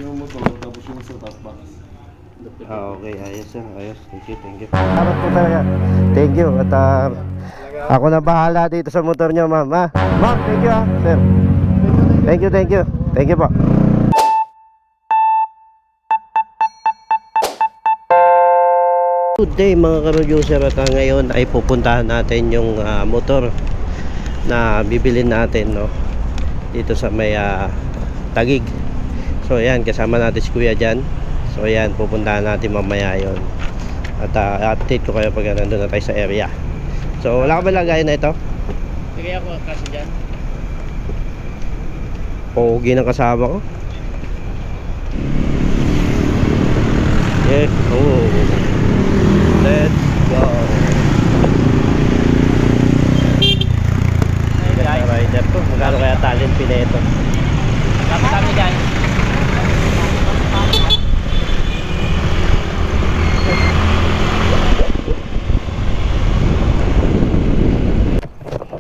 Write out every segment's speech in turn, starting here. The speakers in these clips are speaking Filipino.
yung motor, tapos yung sa top box. Okay, ayos sir, ayos. Thank you, thank you. Salamat po talaga. Thank you. At ako na bahala dito sa motor nyo, ma'am. Ma'am, thank you sir. Thank you, thank you. Thank you po. Good day mga ka-producer. At ngayon ay pupuntahan natin yung motor na bibilin natin, no, dito sa may Taguig. So yan, kasama natin si Kuya dyan. So yan, pupuntahan natin mamaya yon. At update ko kayo pag nandun na tayo sa area. So wala ka ba lagayan na ito? Sige ako kasi dyan. Pogi ng kasama ko. Yeah, oh. Let's go. Hey guys, Rider to. Magkano kaya talent pila ito? kami dyan.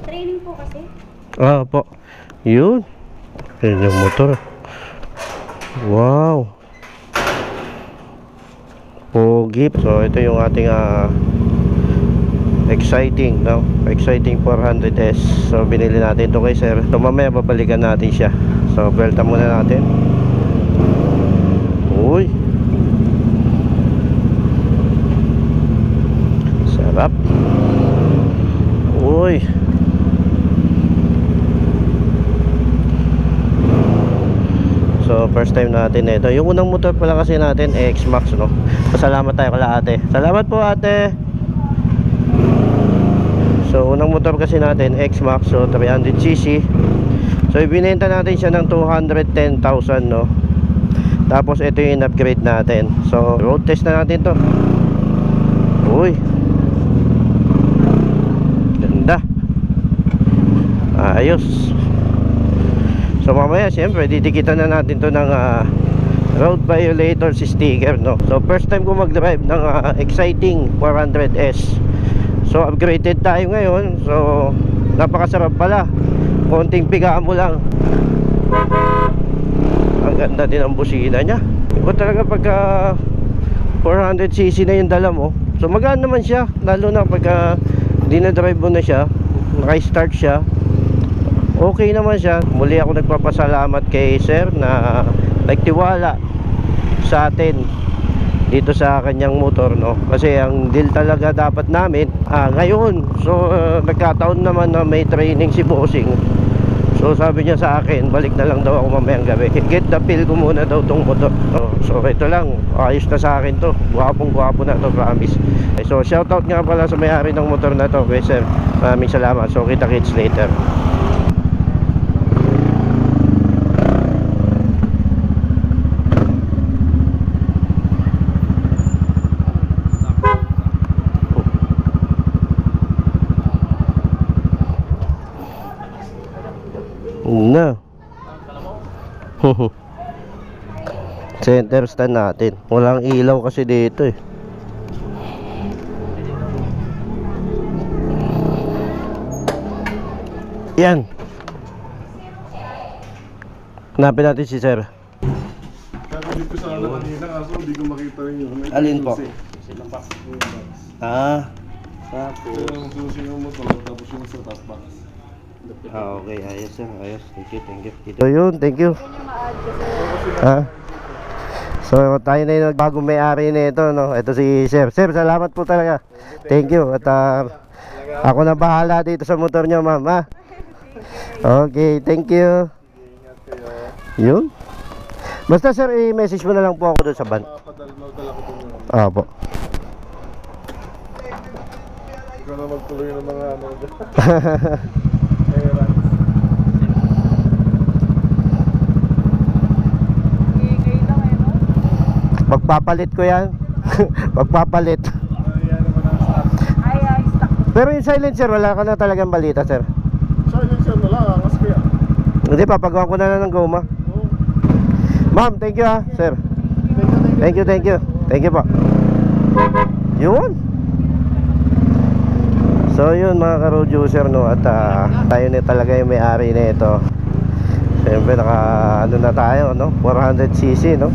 Training po kasi. Po. Yun. Yun yung motor. Wow. Pogi. So ito yung ating exciting, no? Exciting 400S. So binili natin ito kay sir. So mamaya babalikan natin siya. So belta muna natin. Uy. Sarap. Uy. So first time natin ito. Yung unang motor pala kasi natin X-Max, no. Pasalamat tayo kala ate. Salamat po ate. So unang motor kasi natin X-Max, so 300cc. So ibinenta natin siya ng 210,000, no. Tapos ito yung in-upgrade natin. So road test na natin to. Uy. Ganda. Ayos. So mamaya siyempre didikitan na natin to ng road violator sticker, no. So first time ko mag-drive ng exciting 400S. So upgraded tayo ngayon. So napakasarap pala. Konting pigaan mo lang. Ang ganda din ang busina niya. Iba talaga pagka 400cc na yung dala mo. So magaan naman siya, lalo na pagka dinadrive mo na siya, naka-start siya. Okay naman siya. Muli ako nagpapasalamat kay sir na nagtiwala sa atin dito sa kanyang motor, no. Kasi ang deal talaga dapat namin ngayon. So nagkataon naman na may training si bossing. So sabi niya sa akin, balik na lang daw ako mamayang gabi. Get the feel ko muna daw tong motor. So ito lang, ayos na sa akin to. Gwapong gwapo na to, promise. So shoutout nga pala sa may-ari ng motor na to, kay sir. Maraming salamat. So kita-kits later. Na. Center stand natin. Walang ilaw kasi dito eh. Yan. Hanapin natin si sir. Kakabit ko sa kanina kaso hindi ko makita rin yun. Alin po? Yung box. Tapos Yung susi yung motor, tapos yung sa top box. okay, ayos sir, ayos. Thank you, thank you. So yun, thank you. So tayo na yung bagong may-ari nito, no. Ito si sir. Sir, salamat po talaga. Thank you. At ako na bahala dito sa motor nyo, ma'am. Okay, thank you. Yun. Basta sir, i-message mo na lang po ako doon sa van. Magdala ko dun yun. Po. Ikaw na magtuloy ng mga ano dyan. Pagpapalit ko yan. Pagpapalit. Pero yung silencer, wala ka na talagang balita, sir. Silencer na lang, angas kaya. Hindi, papagawa ko na lang ng goma. Ma'am, thank you sir. Thank you, thank you. Thank you po. Yun. So yun mga ka-road user, no. At tayo na talaga yung may-ari na ito. Siyempre naka ano na tayo, no? 400cc, no?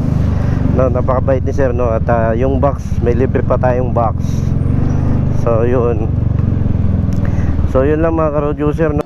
No, napakabait ni sir, no? At yung box, may libre pa tayong box. So yun lang mga ka-road user, no?